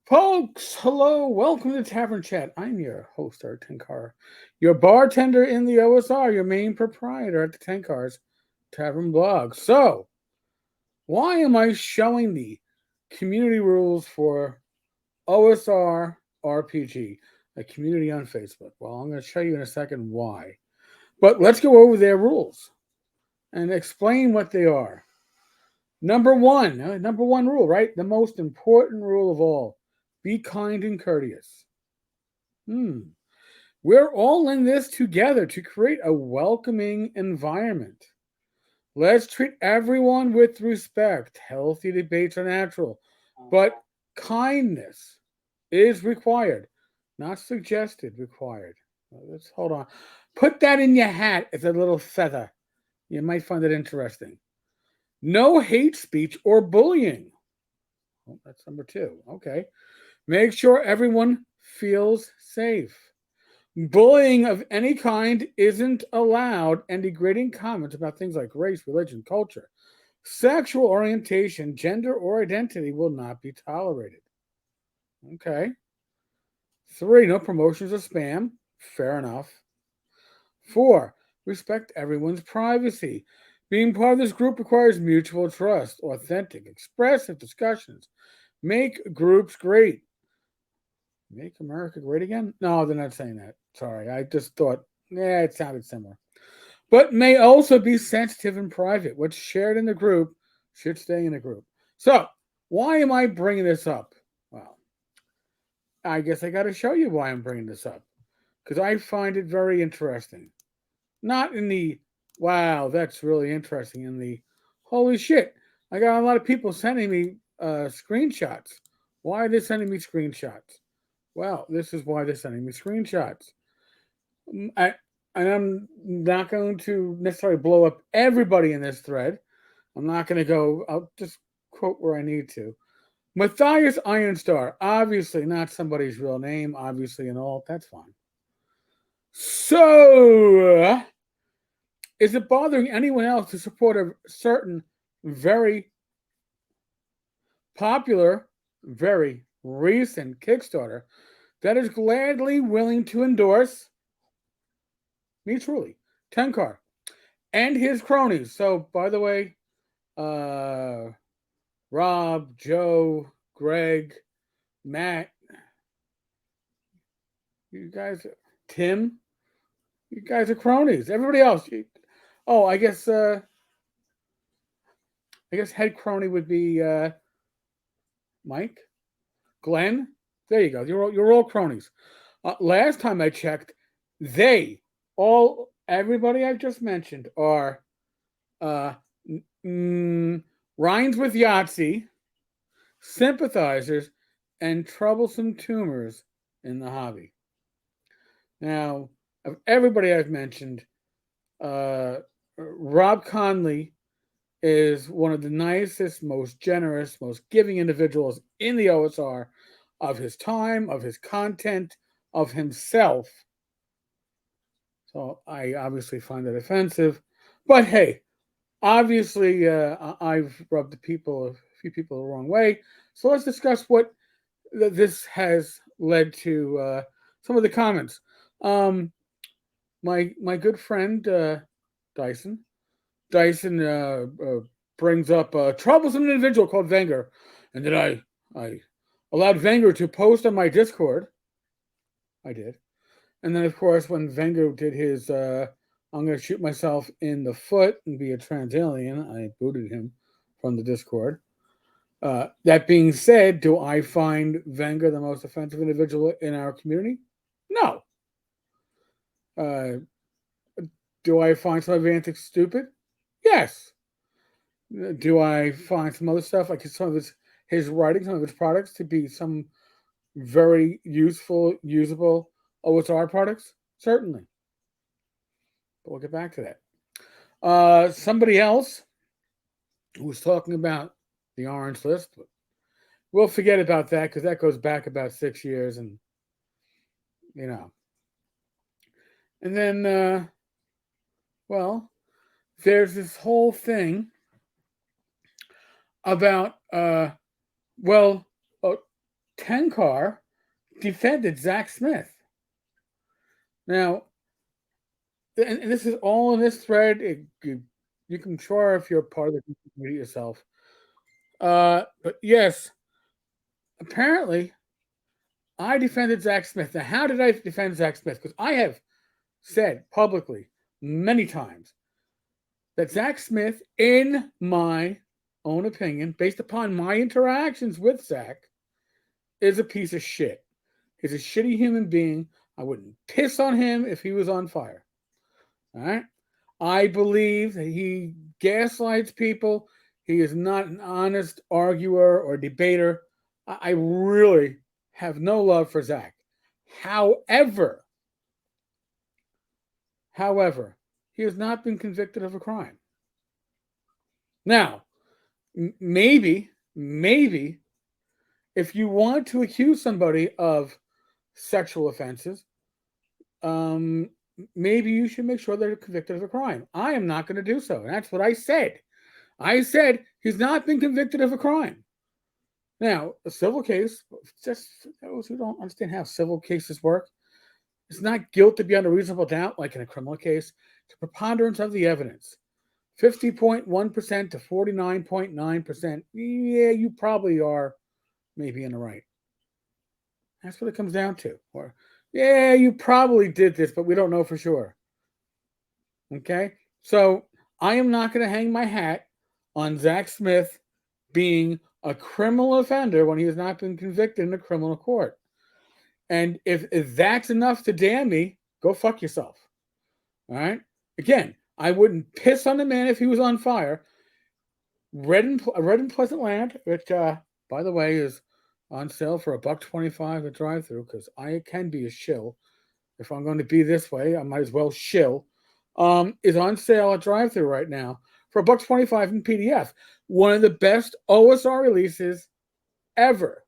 Folks, hello, welcome to Tavern Chat. I'm your host, Art Tenkar, your bartender in the OSR, your main proprietor at the Tenkar's Tavern blog. So, why am I showing the community rules for OSR RPG, a community on Facebook? Well, I'm going to show you in a second why. But let's go over their rules and explain what they are. Number one rule, right? The most important rule of all: be kind and courteous. Hmm. We're all in this together to create a welcoming environment. Let's treat everyone with respect. Healthy debates are natural, but kindness is required, not suggested, required. Let's hold on. Put that in your hat as a little feather. You might find it interesting. No hate speech or bullying. Well, that's number two. Okay. Make sure everyone feels safe. Bullying of any kind isn't allowed, and degrading comments about things like race, religion, culture, sexual orientation, gender, or identity will not be tolerated. Okay. Three, no promotions or spam. Fair enough. Four, respect everyone's privacy. Being part of this group requires mutual trust, authentic, expressive discussions. Make groups great. Make America great again? No, they're not saying that. Sorry. I just thought, it sounded similar. But may also be sensitive and private. What's shared in the group should stay in the group. So, why am I bringing this up? Well, I guess I got to show you why I'm bringing this up. Because I find it very interesting. Not in the, wow, that's really interesting. In the, holy shit, I got a lot of people sending me screenshots. Why are they sending me screenshots? Well, this is why they're sending me screenshots. I, and I'm not going to necessarily blow up everybody in this thread. I'm not going to go, I'll just quote where I need to. Matthias Ironstar, obviously not somebody's real name, obviously, and all. That's fine. So, is it bothering anyone else to support a certain very popular, very recent Kickstarter that is gladly willing to endorse me truly, Tenkar, and his cronies? So, by the way, uh, Rob, Joe, Greg, Matt, you guys, Tim, you guys are cronies. Everybody else, oh, I guess head crony would be Mike, Glenn. There you go. You're all cronies. Last time I checked, they everybody I've just mentioned are uh, Rhymes with Yahtzee, sympathizers, and troublesome tumors in the hobby. Now, of everybody I've mentioned, uh, Rob Conley is one of the nicest, most generous, most giving individuals in the OSR, of his time, of his content, of himself. So I obviously find that offensive. But hey, obviously I've rubbed a few people the wrong way. So let's discuss what this has led to. Some of the comments. Um, my good friend Dyson Dyson brings up a troublesome individual called Wenger, and then I allowed Wenger to post on my Discord. I did, and then of course when Wenger did his I'm going to shoot myself in the foot and be a trans alien, I booted him from the Discord. That being said, do I find Wenger the most offensive individual in our community? No. Uh, do I find some of his antics stupid? Yes. Do I find some other stuff, like some of his writing, some of his products, to be some very useful, usable OSR products? Certainly. But we'll get back to that. Somebody else who was talking about the orange list, but we'll forget about that because that goes back about 6 years, and you know. And then, well, there's this whole thing about, well, Tenkar defended Zach Smith. Now, and this is all in this thread. You can sure if you're part of the community yourself. But yes, apparently I defended Zach Smith. Now, how did I defend Zach Smith? Because I have said publicly many times that Zach Smith, in my own opinion, based upon my interactions with Zach, is a piece of shit. He's a shitty human being. I wouldn't piss on him if he was on fire. All right? I believe that he gaslights people. He is not an honest arguer or debater. I really have no love for Zach. However, he has not been convicted of a crime. Now, maybe, if you want to accuse somebody of sexual offenses, maybe you should make sure they're convicted of a crime. I am not going to do so. And that's what I said. I said he's not been convicted of a crime. Now, a civil case, just those who don't understand how civil cases work, it's not guilt to beyond a reasonable doubt like in a criminal case. It's a preponderance of the evidence. 50.1% to 49.9%. Yeah, you probably are maybe in the right. That's what it comes down to. Or, yeah, you probably did this, but we don't know for sure. Okay? So I am not going to hang my hat on Zach Smith being a criminal offender when he has not been convicted in a criminal court. And if that's enough to damn me, go fuck yourself. All right? Again, I wouldn't piss on the man if he was on fire. Red and Pleasant Land, which, by the way, is on sale for $1.25 a drive-through because I can be a shill. If I'm going to be this way, I might as well shill. Is on sale at drive-through right now for $1.25 in PDF. One of the best OSR releases ever.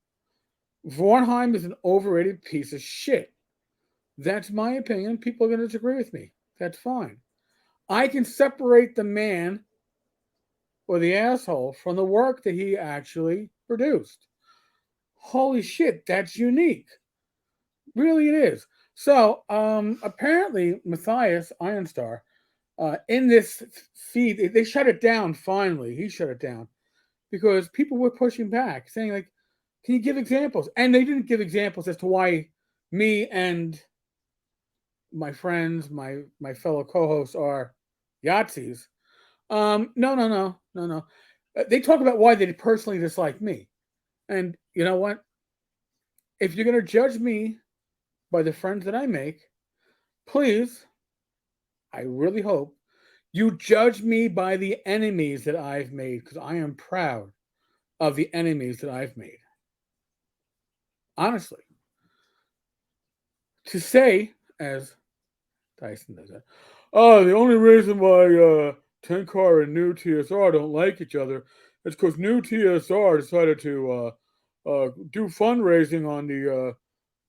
Vornheim is an overrated piece of shit. That's my opinion. People are going to disagree with me. That's fine. I can separate the man or the asshole from the work that he actually produced. Holy shit, that's unique. Really, it is. So, apparently, Matthias Ironstar, in this feed, they shut it down finally. He shut it down because people were pushing back, saying, like, can you give examples? And they didn't give examples as to why me and my friends, my fellow co-hosts are Yahtzees. No. They talk about why they personally dislike me. And you know what? If you're going to judge me by the friends that I make, please, I really hope you judge me by the enemies that I've made because I am proud of the enemies that I've made. Honestly. To say, as Tyson does that, oh, the only reason why Tenkar and New TSR don't like each other is because New TSR decided to do fundraising on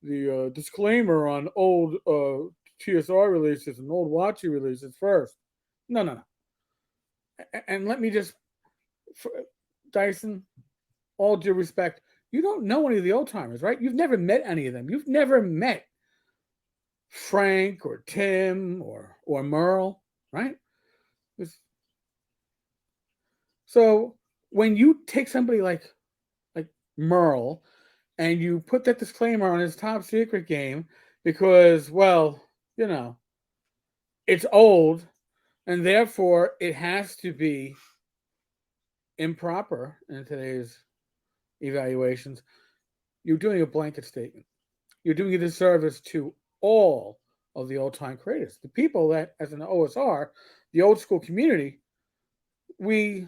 the disclaimer on old TSR releases and old Watchy releases first. No. And let me just, Dyson, all due respect, you don't know any of the old timers, right? You've never met any of them. You've never met Frank or Tim or Merle, right? So when you take somebody like Merle and you put that disclaimer on his top secret game because, well, you know, it's old and therefore it has to be improper in today's evaluations, you're doing a blanket statement. You're doing a disservice to all of the old time creators. The people that, as an OSR, the old school community, we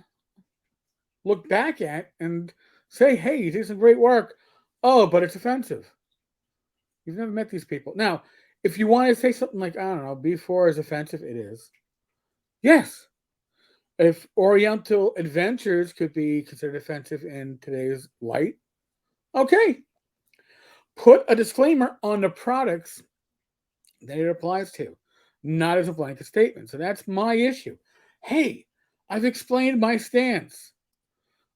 look back at and say, hey, you did some great work. Oh, but it's offensive. You've never met these people. Now, if you want to say something like, I don't know, B4 is offensive, it is. Yes. If Oriental Adventures could be considered offensive in today's light, okay. Put a disclaimer on the products that it applies to, not as a blanket statement. So that's my issue. Hey, I've explained my stance.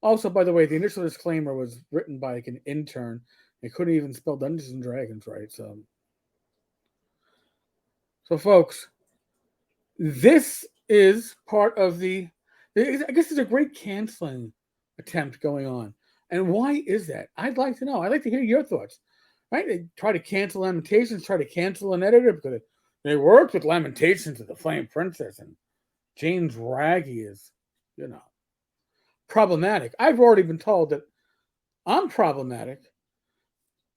Also, by the way, the initial disclaimer was written by like an intern, They couldn't even spell Dungeons and Dragons right. So folks, this is part of the. I guess there's a great canceling attempt going on, and why is that? I'd like to know. I'd like to hear your thoughts. Right? They try to cancel Lamentations, try to cancel an editor because they worked with Lamentations of the Flame Princess, and James Raggy is, you know, problematic. I've already been told that I'm problematic.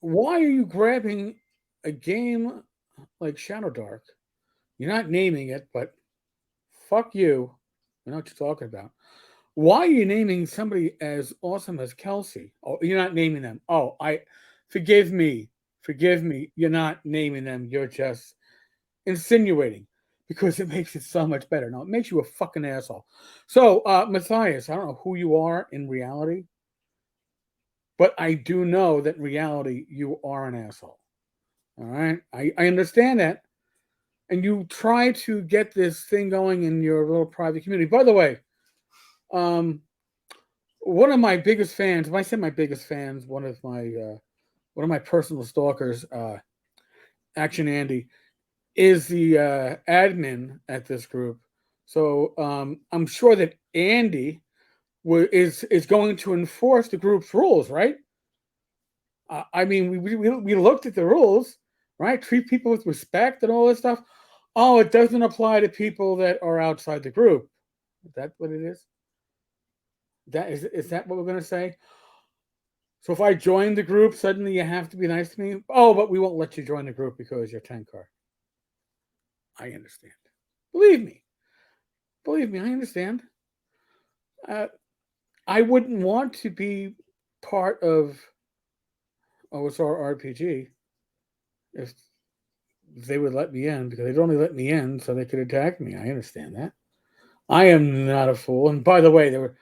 Why are you grabbing a game like Shadow Dark? You're not naming it, but fuck you. I know what you're talking about. Why are you naming somebody as awesome as Kelsey? Oh, you're not naming them. Oh, forgive me. Forgive me. You're not naming them. You're just insinuating because it makes it so much better. No, it makes you a fucking asshole. So, Matthias, I don't know who you are in reality, but I do know that in reality you are an asshole. All right, I understand that, and you try to get this thing going in your little private community. By the way, um, one of my biggest fans. When I say my biggest fans, one of my personal stalkers, Action Andy, is the admin at this group. So I'm sure that Andy is going to enforce the group's rules, right? I mean, we looked at the rules, right? Treat people with respect and all this stuff. Oh, it doesn't apply to people that are outside the group. Is that what it is? Is that what we're going to say? So if I join the group, suddenly you have to be nice to me? Oh, but we won't let you join the group because you're Tenkar. I understand. Believe me. Believe me, I understand. Uh, I wouldn't want to be part of OSR RPG if they would let me in because they'd only let me in so they could attack me. I understand that. I am not a fool. And by the way, there were,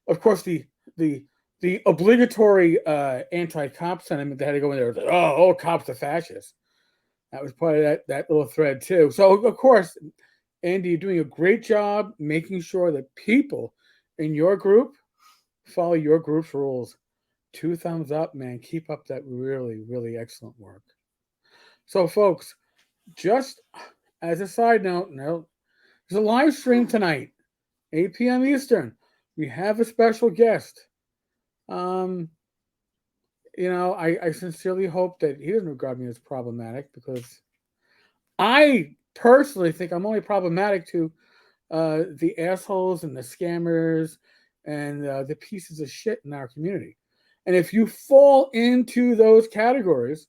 of course, the the obligatory anti-cop sentiment that had to go in there. Was like, oh, all cops are fascists. That was part of that little thread too. So of course, Andy, you're doing a great job making sure that people in your group follow your group's rules. 2 thumbs up, man. Keep up that really, really excellent work. So, folks, just as a side note, no, there's a live stream tonight, 8 p.m. Eastern. We have a special guest. Um, I sincerely hope that he doesn't regard me as problematic because I personally think I'm only problematic to the assholes and the scammers and the pieces of shit in our community. And if you fall into those categories,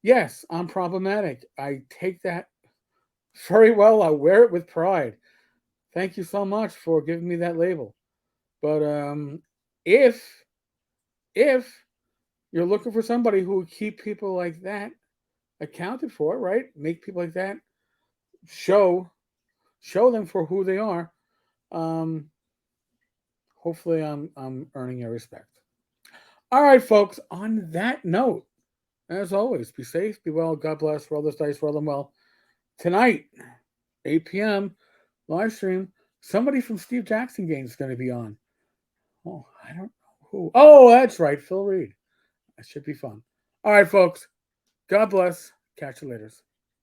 yes, I'm problematic. I take that very well. I wear it with pride. Thank you so much for giving me that label. But if if you're looking for somebody who would keep people like that accounted for, right? Make people like that show them for who they are. Um, Hopefully, I'm earning your respect. All right, folks. On that note, as always, be safe, be well, God bless, roll those dice, roll them well. Tonight, 8 p.m. live stream. Somebody from Steve Jackson Games is going to be on. Oh, I don't know who. Oh, that's right, Phil Reed. That should be fun. All right, folks. God bless. Catch you later.